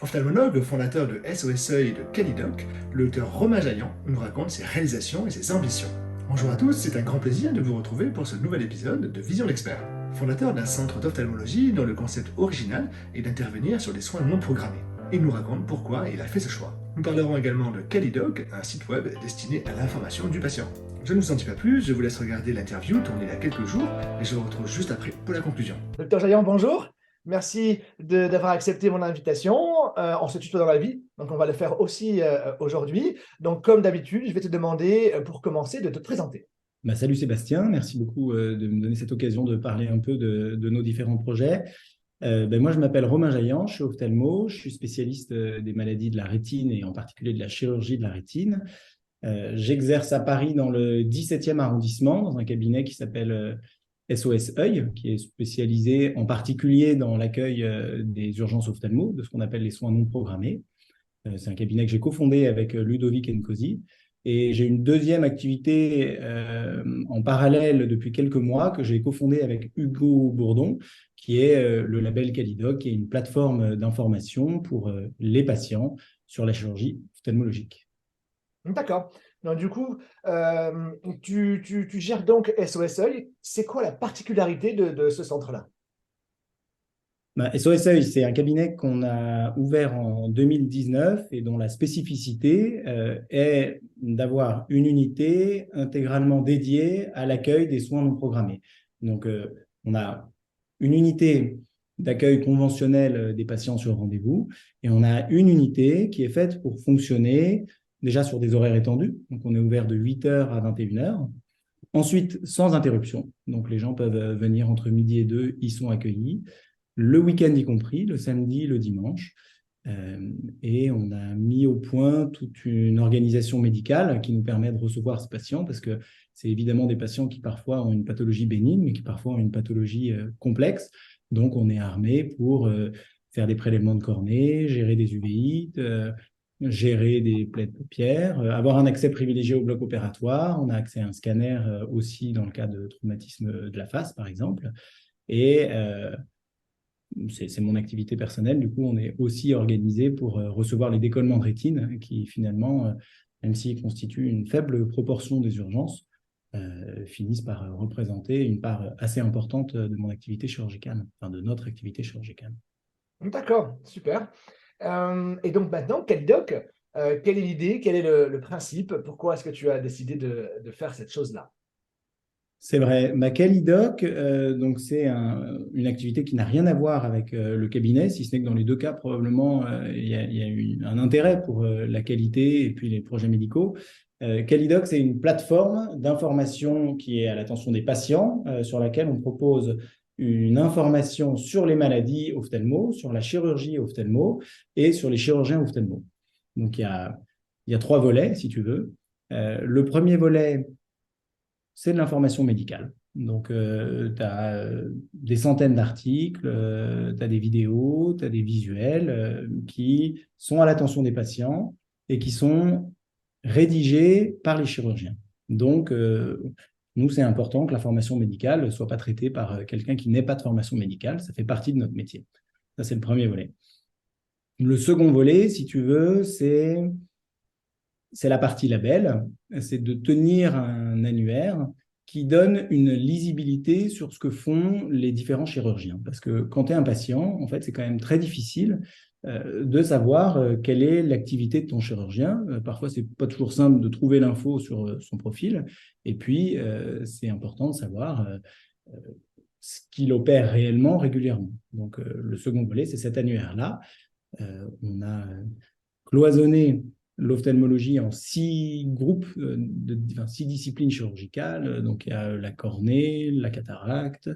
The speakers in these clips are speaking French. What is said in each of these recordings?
Ophtalmologue, fondateur de SOS Œil et de Calidoc, le docteur Romain Jaillant nous raconte ses réalisations et ses ambitions. Bonjour à tous, c'est un grand plaisir de vous retrouver pour ce nouvel épisode de Vision d'Expert. Fondateur d'un centre d'ophtalmologie dont le concept original est d'intervenir sur des soins non programmés. Il nous raconte pourquoi il a fait ce choix. Nous parlerons également de Calidoc, un site web destiné à l'information du patient. Je ne vous en dis pas plus, je vous laisse regarder l'interview tournée il y a quelques jours et je vous retrouve juste après pour la conclusion. Docteur Jaillant, bonjour. Merci d'avoir accepté mon invitation. On se tutoie dans la vie, donc on va le faire aussi aujourd'hui. Donc, comme d'habitude, je vais te demander, pour commencer, de te présenter. Salut Sébastien, merci beaucoup de me donner cette occasion de parler un peu de nos différents projets. Moi, je m'appelle Romain Jaillant, je suis ophtalmo, je suis spécialiste des maladies de la rétine et en particulier de la chirurgie de la rétine. J'exerce à Paris dans le 17e arrondissement, dans un cabinet qui s'appelle SOS Œil, qui est spécialisé en particulier dans l'accueil des urgences ophtalmo, de ce qu'on appelle les soins non programmés. C'est un cabinet que j'ai cofondé avec Ludovic Nkosi. Et j'ai une deuxième activité en parallèle depuis quelques mois que j'ai cofondée avec Hugo Bourdon, qui est le label Calidoc, qui est une plateforme d'information pour les patients sur la chirurgie ophtalmologique. D'accord. Donc, du coup, tu gères donc SOS Œil. C'est quoi la particularité de ce centre-là? SOS Œil, c'est un cabinet qu'on a ouvert en 2019 et dont la spécificité est d'avoir une unité intégralement dédiée à l'accueil des soins non programmés. Donc, on a une unité d'accueil conventionnel des patients sur rendez-vous et on a une unité qui est faite pour fonctionner déjà sur des horaires étendus. Donc, on est ouvert de 8h à 21h. Ensuite, sans interruption. Donc, les gens peuvent venir entre midi et 2, ils sont accueillis. Le week-end y compris, le samedi, le dimanche. Et on a mis au point toute une organisation médicale qui nous permet de recevoir ces patients parce que c'est évidemment des patients qui parfois ont une pathologie bénigne, mais qui parfois ont une pathologie complexe. Donc, on est armé pour faire des prélèvements de cornée, gérer des uveites, gérer des plaies de paupières, avoir un accès privilégié au bloc opératoire. On a accès à un scanner aussi dans le cas de traumatisme de la face, par exemple. Et c'est mon activité personnelle. Du coup, on est aussi organisé pour recevoir les décollements de rétine qui, finalement, même s'ils constituent une faible proportion des urgences, finissent par représenter une part assez importante de mon activité chirurgicale, enfin de notre activité chirurgicale. D'accord, super. Et donc maintenant, Calidoc, quelle est l'idée, quel est le principe? Pourquoi est-ce que tu as décidé de faire cette chose-là? C'est vrai. Calidoc, donc c'est une activité qui n'a rien à voir avec le cabinet, si ce n'est que dans les deux cas, probablement, il y a eu un intérêt pour la qualité et puis les projets médicaux. Calidoc, c'est une plateforme d'information qui est à l'attention des patients, sur laquelle on propose une information sur les maladies ophtalmo, sur la chirurgie ophtalmo et sur les chirurgiens ophtalmo. Donc, il y a trois volets, si tu veux. Le premier volet, c'est de l'information médicale. Donc, tu as des centaines d'articles, tu as des vidéos, tu as des visuels qui sont à l'attention des patients et qui sont rédigés par les chirurgiens. Donc, nous, c'est important que la formation médicale ne soit pas traitée par quelqu'un qui n'est pas de formation médicale. Ça fait partie de notre métier. Ça, c'est le premier volet. Le second volet, si tu veux, c'est la partie label, c'est de tenir un annuaire qui donne une lisibilité sur ce que font les différents chirurgiens. Parce que quand tu es un patient, en fait, c'est quand même très difficile de savoir quelle est l'activité de ton chirurgien. Parfois, c'est pas toujours simple de trouver l'info sur son profil. Et puis, c'est important de savoir ce qu'il opère réellement, régulièrement. Donc, le second volet, c'est cet annuaire-là. On a cloisonné l'ophtalmologie en 6 groupes, 6 disciplines chirurgicales. Donc, il y a la cornée, la cataracte,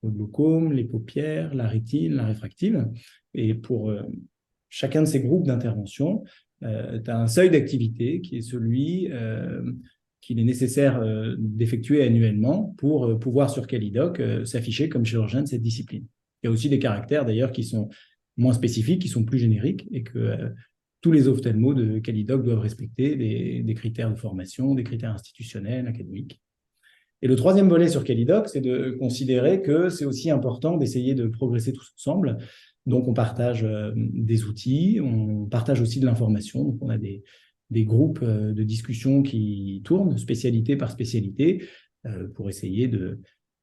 le glaucome, les paupières, la rétine, la réfractive. Et pour chacun de ces groupes d'intervention, tu as un seuil d'activité qui est celui qu'il est nécessaire d'effectuer annuellement pour pouvoir sur Calidoc s'afficher comme chirurgien de cette discipline. Il y a aussi des caractères d'ailleurs qui sont moins spécifiques, qui sont plus génériques et que tous les ophtalmos de Calidoc doivent respecter des critères de formation, des critères institutionnels, académiques. Et le troisième volet sur Calidoc, c'est de considérer que c'est aussi important d'essayer de progresser tous ensemble Donc, on partage des outils, on partage aussi de l'information. Donc, on a des groupes de discussion qui tournent, spécialité par spécialité, pour essayer de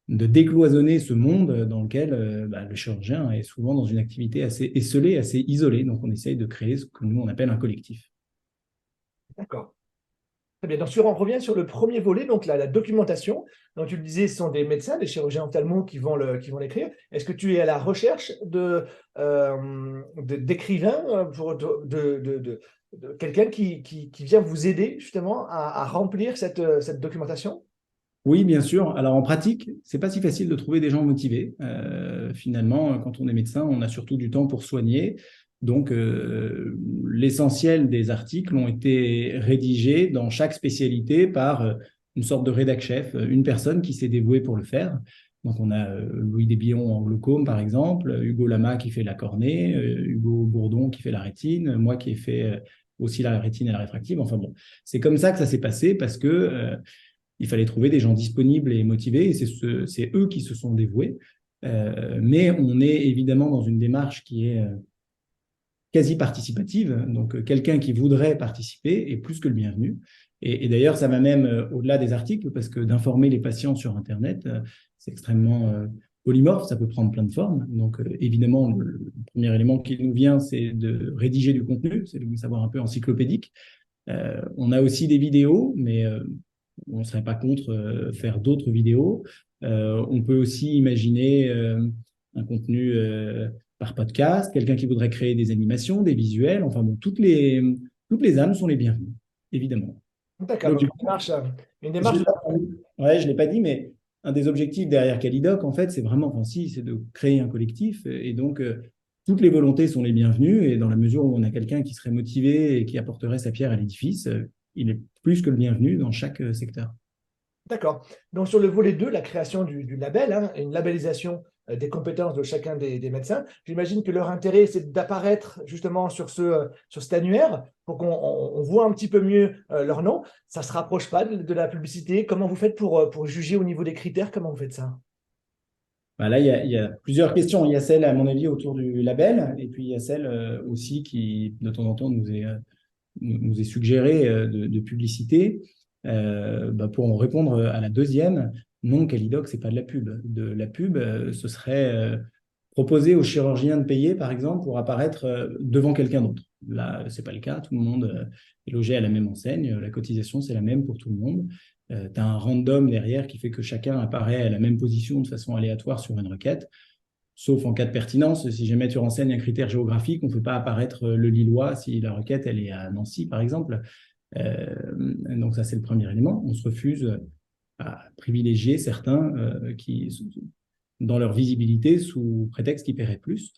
décloisonner ce monde dans lequel le chirurgien est souvent dans une activité assez esselée, assez isolée. Donc, on essaye de créer ce que nous, on appelle un collectif. D'accord. Très bien. Donc, on revient sur le premier volet, donc la documentation. Donc, tu le disais, ce sont des médecins, des chirurgiens ophtalmos qui vont l'écrire. Est-ce que tu es à la recherche d'écrivains, de quelqu'un qui vient vous aider justement à remplir cette documentation? Oui, bien sûr. Alors en pratique, c'est pas si facile de trouver des gens motivés. Finalement, quand on est médecin, on a surtout du temps pour soigner. Donc, l'essentiel des articles ont été rédigés dans chaque spécialité par une sorte de rédac-chef, une personne qui s'est dévouée pour le faire. Donc, on a Louis Desbillons en glaucome, par exemple, Hugo Lama qui fait la cornée, Hugo Bourdon qui fait la rétine, moi qui ai fait aussi la rétine et la réfractive. Enfin bon, c'est comme ça que ça s'est passé parce que il fallait trouver des gens disponibles et motivés, et c'est eux qui se sont dévoués. Mais on est évidemment dans une démarche qui est quasi participative, donc quelqu'un qui voudrait participer est plus que le bienvenu. Et d'ailleurs, ça va même au-delà des articles, parce que d'informer les patients sur Internet, c'est extrêmement polymorphe, ça peut prendre plein de formes. Donc évidemment, le premier élément qui nous vient, c'est de rédiger du contenu, c'est de savoir un peu encyclopédique. On a aussi des vidéos, mais on ne serait pas contre faire d'autres vidéos. On peut aussi imaginer un contenu par podcast, quelqu'un qui voudrait créer des animations, des visuels. Enfin bon, toutes les âmes sont les bienvenues, évidemment. D'accord, donc une Je démarche. ne l'ai pas dit, mais un des objectifs derrière Calidoc, en fait, c'est vraiment, enfin, si, c'est de créer un collectif. Et donc, toutes les volontés sont les bienvenues. Et dans la mesure où on a quelqu'un qui serait motivé et qui apporterait sa pierre à l'édifice, il est plus que le bienvenu dans chaque secteur. D'accord. Donc, sur le volet 2, la création du label, hein, une labellisation des compétences de chacun des médecins, j'imagine que leur intérêt, c'est d'apparaître justement sur cet annuaire pour qu'on voit un petit peu mieux leur nom. Ça ne se rapproche pas de la publicité. Comment vous faites pour juger au niveau des critères? Comment vous faites ça? Bah là, il y a plusieurs questions. Il y a celle, à mon avis, autour du label, et puis il y a celle aussi qui, de temps en temps, nous est suggérée de publicité. Pour en répondre à la deuxième, non, Calidoc, c'est pas de la pub. De la pub, ce serait proposer aux chirurgiens de payer, par exemple, pour apparaître devant quelqu'un d'autre. Là, c'est pas le cas. Tout le monde est logé à la même enseigne. La cotisation, c'est la même pour tout le monde. Tu as un random derrière qui fait que chacun apparaît à la même position de façon aléatoire sur une requête. Sauf en cas de pertinence, si jamais tu renseignes un critère géographique, on ne peut pas apparaître le Lillois si la requête elle est à Nancy, par exemple. Donc ça, c'est le premier élément. On se refuse à privilégier certains qui, dans leur visibilité, sous prétexte qu'ils paieraient plus.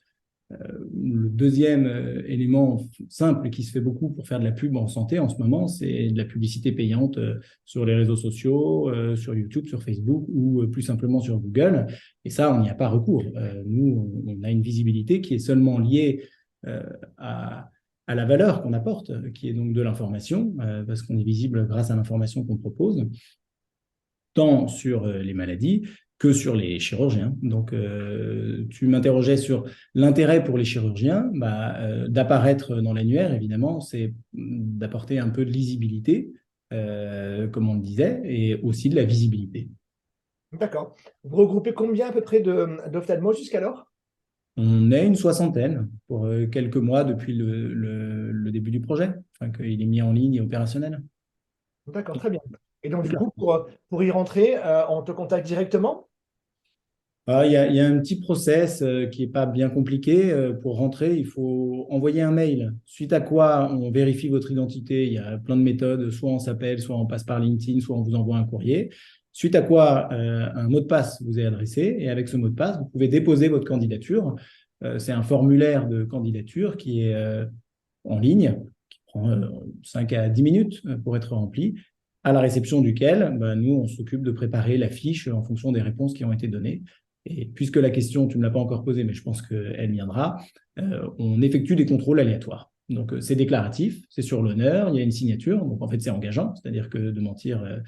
Le deuxième élément simple qui se fait beaucoup pour faire de la pub en santé en ce moment, c'est de la publicité payante sur les réseaux sociaux, sur YouTube, sur Facebook ou plus simplement sur Google. Et ça, on n'y a pas recours. Nous, on a une visibilité qui est seulement liée à la valeur qu'on apporte, qui est donc de l'information, parce qu'on est visible grâce à l'information qu'on propose, tant sur les maladies que sur les chirurgiens. Donc, tu m'interrogeais sur l'intérêt pour les chirurgiens d'apparaître dans l'annuaire, évidemment, c'est d'apporter un peu de lisibilité, comme on le disait, et aussi de la visibilité. D'accord. Vous regroupez combien à peu près d'ophtalmos jusqu'alors? On est une soixantaine pour quelques mois depuis le début du projet, enfin, qu'il est mis en ligne et opérationnel. D'accord, très bien. Et donc, du coup, pour y rentrer, on te contacte directement? Il y a un petit process qui n'est pas bien compliqué. Pour rentrer, il faut envoyer un mail, suite à quoi on vérifie votre identité. Il y a plein de méthodes, soit on s'appelle, soit on passe par LinkedIn, soit on vous envoie un courrier. Suite à quoi un mot de passe vous est adressé, et avec ce mot de passe, vous pouvez déposer votre candidature. C'est un formulaire de candidature qui est en ligne, qui prend 5 à 10 minutes pour être rempli, à la réception duquel nous, on s'occupe de préparer la fiche en fonction des réponses qui ont été données. Et puisque la question, tu ne me l'as pas encore posée, mais je pense qu'elle viendra, on effectue des contrôles aléatoires. Donc, c'est déclaratif, c'est sur l'honneur, il y a une signature, donc en fait, c'est engageant, c'est-à-dire que de mentir,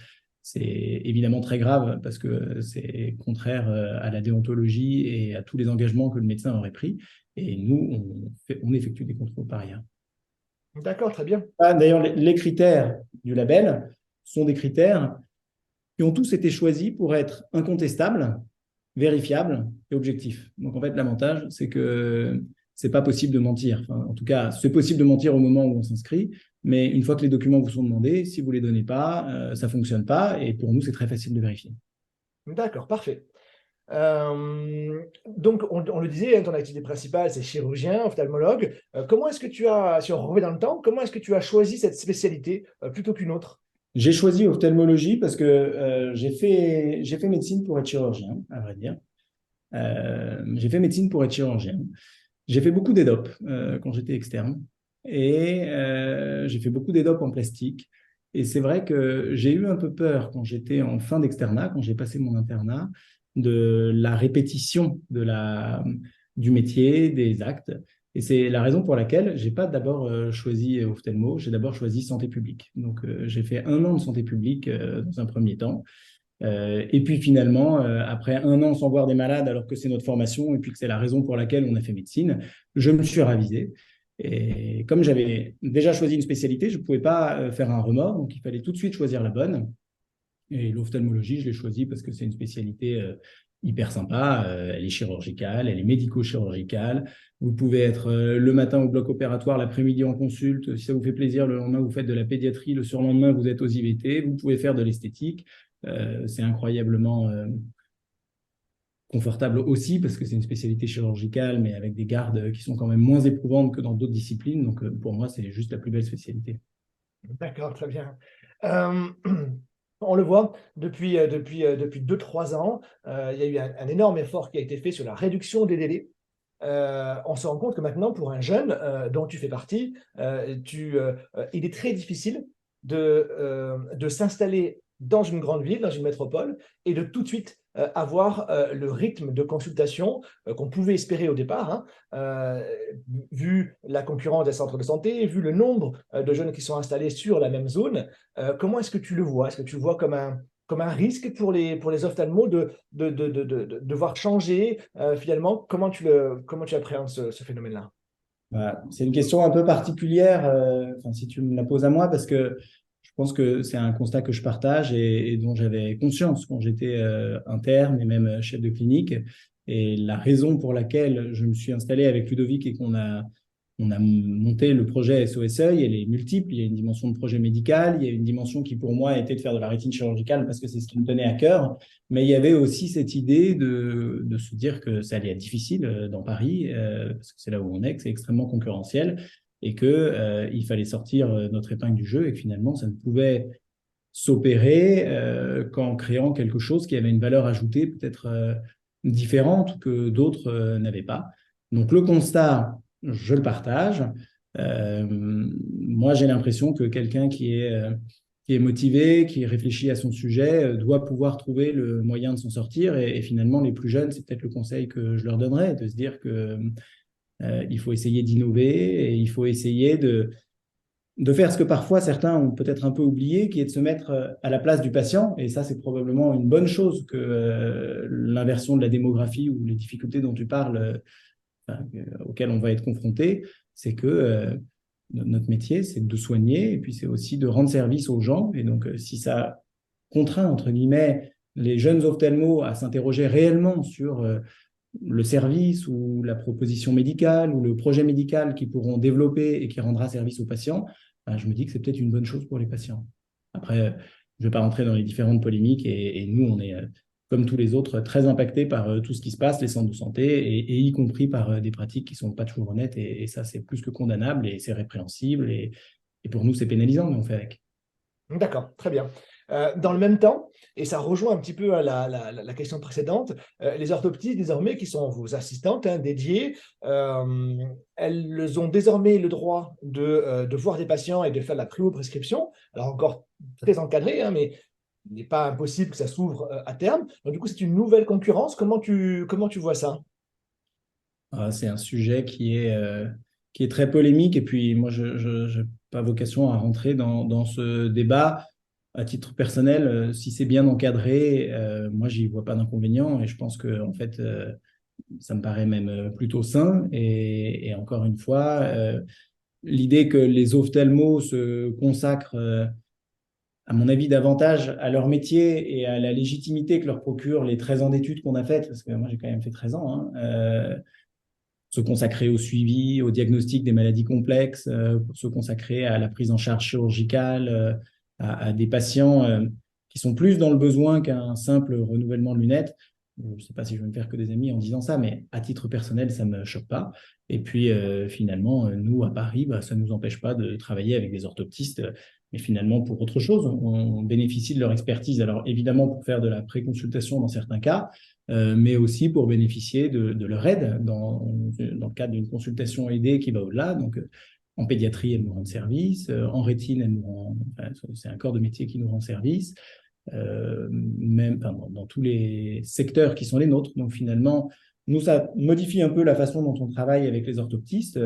c'est évidemment très grave parce que c'est contraire à la déontologie et à tous les engagements que le médecin aurait pris. Et nous, on effectue des contrôles par IA. D'accord, très bien. D'ailleurs, les critères du label sont des critères qui ont tous été choisis pour être incontestables, vérifiables et objectifs. Donc, en fait, l'avantage, c'est que c'est pas possible de mentir. Enfin, en tout cas, c'est possible de mentir au moment où on s'inscrit, mais une fois que les documents vous sont demandés, si vous les donnez pas, ça fonctionne pas. Et pour nous, c'est très facile de vérifier. D'accord, parfait. Donc, on le disait, hein, ton activité principale, c'est chirurgien, ophtalmologue. Comment est-ce que tu as, si on revient dans le temps, comment est-ce que tu as choisi cette spécialité plutôt qu'une autre? J'ai choisi ophtalmologie parce que j'ai fait médecine pour être chirurgien, à vrai dire. J'ai fait médecine pour être chirurgien. J'ai fait beaucoup d'EDOP quand j'étais externe et j'ai fait beaucoup d'EDOP en plastique. Et c'est vrai que j'ai eu un peu peur quand j'étais en fin d'externat, quand j'ai passé mon internat, de la répétition du métier, des actes. Et c'est la raison pour laquelle j'ai pas d'abord choisi ophtalmo, j'ai d'abord choisi santé publique. Donc j'ai fait 1 an de santé publique dans un premier temps. Et puis finalement, après 1 an sans voir des malades, alors que c'est notre formation et puis que c'est la raison pour laquelle on a fait médecine, je me suis ravisé. Et comme j'avais déjà choisi une spécialité, je ne pouvais pas faire un remords, donc il fallait tout de suite choisir la bonne. Et l'ophtalmologie, je l'ai choisie parce que c'est une spécialité hyper sympa. Elle est chirurgicale, elle est médico-chirurgicale. Vous pouvez être le matin au bloc opératoire, l'après-midi en consulte. Si ça vous fait plaisir, le lendemain, vous faites de la pédiatrie. Le surlendemain, vous êtes aux IVT. Vous pouvez faire de l'esthétique. C'est incroyablement confortable aussi parce que c'est une spécialité chirurgicale, mais avec des gardes qui sont quand même moins éprouvantes que dans d'autres disciplines. Donc, pour moi, c'est juste la plus belle spécialité. D'accord, très bien. Euh, on le voit depuis 2-3 ans, il y a eu un énorme effort qui a été fait sur la réduction des délais. On se rend compte que maintenant, pour un jeune dont tu fais partie, il est très difficile de s'installer dans une grande ville, dans une métropole, et de tout de suite avoir le rythme de consultation qu'on pouvait espérer au départ, hein, vu la concurrence des centres de santé, vu le nombre de jeunes qui sont installés sur la même zone. Comment est-ce que tu le vois? Est-ce que tu le vois comme un risque pour les ophtalmos de devoir changer finalement? Comment tu appréhendes ce phénomène-là? Voilà. C'est une question un peu particulière, enfin, si tu me la poses à moi, parce que je pense que c'est un constat que je partage et dont j'avais conscience quand j'étais interne et même chef de clinique. Et la raison pour laquelle je me suis installé avec Ludovic et on a monté le projet SOS Seuil, elle est multiple. Il y a une dimension de projet médical, il y a une dimension qui pour moi était de faire de la rétine chirurgicale parce que c'est ce qui me tenait à cœur. Mais il y avait aussi cette idée de se dire que ça allait être difficile dans Paris, parce que c'est là où on est, que c'est extrêmement concurrentiel et que il fallait sortir notre épingle du jeu et que finalement ça ne pouvait s'opérer qu'en créant quelque chose qui avait une valeur ajoutée peut-être différente que d'autres n'avaient pas. Donc le constat, je le partage. Moi, j'ai l'impression que quelqu'un qui est motivé, qui réfléchit à son sujet, doit pouvoir trouver le moyen de s'en sortir. Et finalement, les plus jeunes, c'est peut-être le conseil que je leur donnerais, de se dire que il faut essayer d'innover et il faut essayer de faire ce que parfois certains ont peut-être un peu oublié, qui est de se mettre à la place du patient. Et ça, c'est probablement une bonne chose que l'inversion de la démographie ou les difficultés dont tu parles, auxquelles on va être confronté, c'est que notre métier, c'est de soigner et puis c'est aussi de rendre service aux gens. Et donc, si ça contraint, entre guillemets, les jeunes ophtalmos à s'interroger réellement sur le service ou la proposition médicale ou le projet médical qu'ils pourront développer et qui rendra service aux patients, ben, je me dis que c'est peut-être une bonne chose pour les patients. Après, je ne vais pas rentrer dans les différentes polémiques et nous, on est, comme tous les autres, très impactés par tout ce qui se passe, les centres de santé, et y compris par des pratiques qui ne sont pas toujours honnêtes. Et ça, c'est plus que condamnable et c'est répréhensible. Et pour nous, c'est pénalisant, mais on fait avec. D'accord, très bien. Dans le même temps, et ça rejoint un petit peu à la question précédente, les orthoptistes désormais, qui sont vos assistantes hein, dédiées, elles ont désormais le droit de voir des patients et de faire de la primo-prescription. Alors encore très encadré, hein, mais il n'est pas impossible que ça s'ouvre à terme. Donc du coup, c'est une nouvelle concurrence. Comment tu vois ça? C'est un sujet qui est très polémique. Et puis, moi, je n'ai pas vocation à rentrer dans ce débat. À titre personnel, si c'est bien encadré, moi, j'y vois pas d'inconvénient. Et je pense que, en fait, ça me paraît même plutôt sain. Et encore une fois, l'idée que les ophtalmos se consacrent, à mon avis, davantage à leur métier et à la légitimité que leur procurent les 13 ans d'études qu'on a faites, parce que moi j'ai quand même fait 13 ans, hein, se consacrer au suivi, au diagnostic des maladies complexes, pour se consacrer à la prise en charge chirurgicale, à des patients qui sont plus dans le besoin qu'un simple renouvellement de lunettes. Je ne sais pas si je vais me faire que des amis en disant ça, mais à titre personnel, ça ne me choque pas. Et puis finalement, nous, à Paris, bah, ça ne nous empêche pas de travailler avec des orthoptistes, mais finalement pour autre chose. On bénéficie de leur expertise, alors évidemment pour faire de la préconsultation dans certains cas, mais aussi pour bénéficier de leur aide dans le cadre d'une consultation aidée qui va au-delà. Donc, en pédiatrie, elles nous rendent service. En rétine, enfin, c'est un corps de métier qui nous rend service. Même enfin, dans tous les secteurs qui sont les nôtres. Donc, finalement, nous, ça modifie un peu la façon dont on travaille avec les orthoptistes,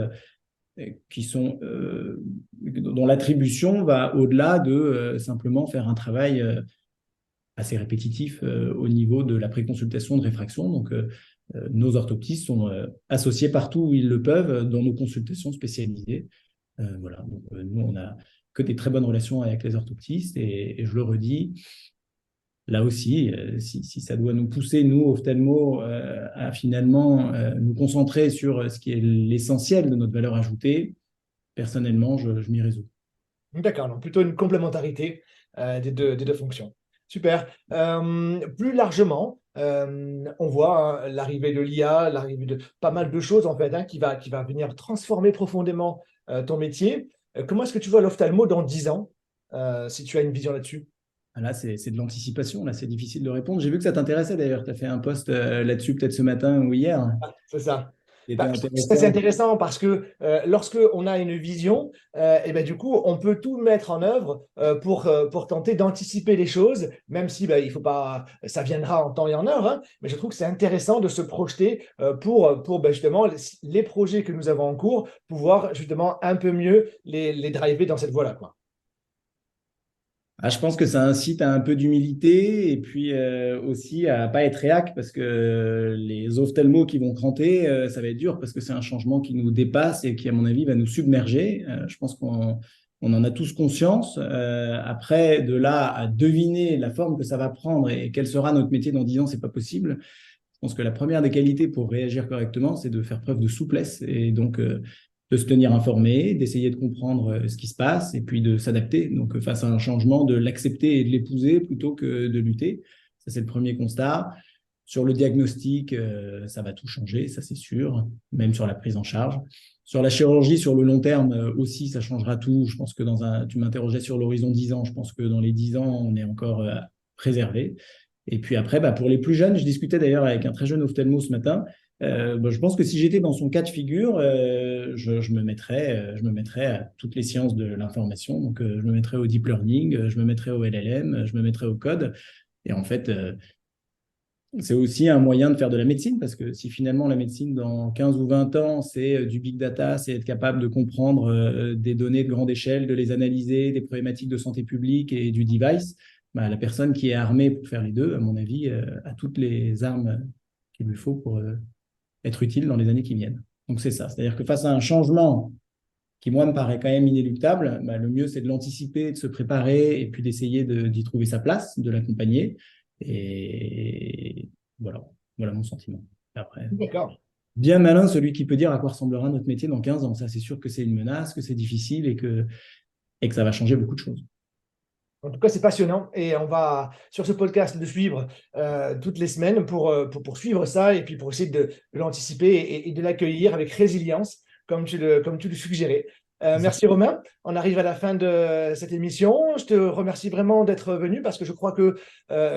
dont l'attribution va au-delà de simplement faire un travail assez répétitif au niveau de la préconsultation de réfraction. Donc, nos orthoptistes sont associés partout où ils le peuvent dans nos consultations spécialisées. Voilà. Donc, nous, on a que des très bonnes relations avec les orthoptistes et je le redis, là aussi, si ça doit nous pousser, nous, ophtalmo, à finalement nous concentrer sur ce qui est l'essentiel de notre valeur ajoutée, personnellement, je m'y résous. D'accord, donc plutôt une complémentarité des deux fonctions. Super. Plus largement, on voit hein, l'arrivée de l'IA, l'arrivée de pas mal de choses en fait, hein, qui va venir transformer profondément ton métier. Comment est-ce que tu vois l'ophtalmo dans 10 ans, si tu as une vision là-dessus? Là, c'est de l'anticipation. Là, c'est difficile de répondre. J'ai vu que ça t'intéressait d'ailleurs. Tu as fait un post là-dessus peut-être ce matin ou hier. C'est ça. C'était Bah, je trouve que c'est assez intéressant. intéressant parce que lorsque on a une vision, et ben, du coup, on peut tout mettre en œuvre pour tenter d'anticiper les choses, même si ben, il faut pas, ça viendra en temps et en heure, hein, mais je trouve que c'est intéressant de se projeter pour ben, justement les projets que nous avons en cours, pouvoir justement un peu mieux les driver dans cette voie-là, quoi. Je pense que ça incite à un peu d'humilité et puis aussi à pas être réac parce que les ophtalmos qui vont cranter, ça va être dur parce que c'est un changement qui nous dépasse et qui, à mon avis, va nous submerger. Je pense qu'on en a tous conscience. Après, de là à deviner la forme que ça va prendre et quel sera notre métier dans 10 ans, c'est pas possible. Je pense que la première des qualités pour réagir correctement, c'est de faire preuve de souplesse et donc de se tenir informé, d'essayer de comprendre ce qui se passe et puis de s'adapter. Donc, face à un changement, de l'accepter et de l'épouser plutôt que de lutter. Ça, c'est le premier constat. Sur le diagnostic, ça va tout changer, ça c'est sûr, même sur la prise en charge. Sur la chirurgie, sur le long terme aussi, ça changera tout. Je pense que tu m'interrogeais sur l'horizon 10 ans, je pense que dans les 10 ans, on est encore préservé. Et puis après, bah, pour les plus jeunes, je discutais d'ailleurs avec un très jeune ophtalmo ce matin. Bah, je pense que si j'étais dans son cas de figure, je me mettrais à toutes les sciences de l'information. Donc, je me mettrais au deep learning, je me mettrais au LLM, je me mettrais au code. Et en fait, c'est aussi un moyen de faire de la médecine, parce que si finalement la médecine dans 15 ou 20 ans, c'est du big data, c'est être capable de comprendre des données de grande échelle, de les analyser, des problématiques de santé publique et du device, bah, la personne qui est armée pour faire les deux, à mon avis, a toutes les armes qu'il lui faut pour être utile dans les années qui viennent. Donc c'est ça, c'est-à-dire que face à un changement qui, moi, me paraît quand même inéluctable, bah, le mieux, c'est de l'anticiper, de se préparer et puis d'essayer d'y trouver sa place, de l'accompagner. Et voilà mon sentiment. Après, D'accord. bien malin celui qui peut dire à quoi ressemblera notre métier dans 15 ans. Ça, c'est sûr que c'est une menace, que c'est difficile et que ça va changer beaucoup de choses. En tout cas, c'est passionnant et on va, sur ce podcast, le suivre toutes les semaines pour suivre ça et puis pour essayer de l'anticiper et de l'accueillir avec résilience, comme tu le suggérais. Merci Romain. On arrive à la fin de cette émission. Je te remercie vraiment d'être venu parce que je crois que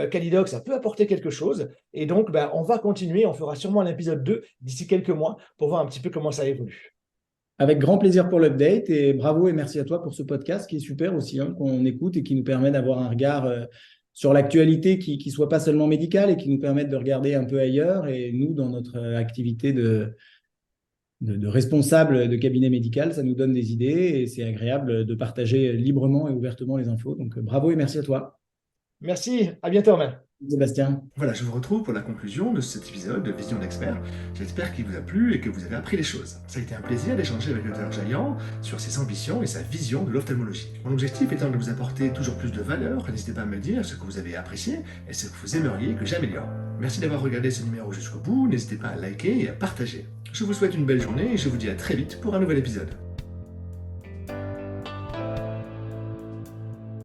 Calidoc, ça peut apporter quelque chose. Et donc, ben, on va continuer. On fera sûrement un épisode 2 d'ici quelques mois pour voir un petit peu comment ça évolue. Avec grand plaisir pour l'update et bravo et merci à toi pour ce podcast qui est super aussi, hein, qu'on écoute et qui nous permet d'avoir un regard sur l'actualité qui soit pas seulement médicale et qui nous permette de regarder un peu ailleurs. Et nous, dans notre activité de responsable de cabinet médical, ça nous donne des idées et c'est agréable de partager librement et ouvertement les infos. Donc bravo et merci à toi. Merci. À bientôt Romain. Sébastien. Voilà, je vous retrouve pour la conclusion de cet épisode de Vision d'Expert. J'espère qu'il vous a plu et que vous avez appris les choses. Ça a été un plaisir d'échanger avec le Dr Jaillant sur ses ambitions et sa vision de l'ophtalmologie. Mon objectif étant de vous apporter toujours plus de valeur, n'hésitez pas à me dire ce que vous avez apprécié et ce que vous aimeriez que j'améliore. Merci d'avoir regardé ce numéro jusqu'au bout, n'hésitez pas à liker et à partager. Je vous souhaite une belle journée et je vous dis à très vite pour un nouvel épisode.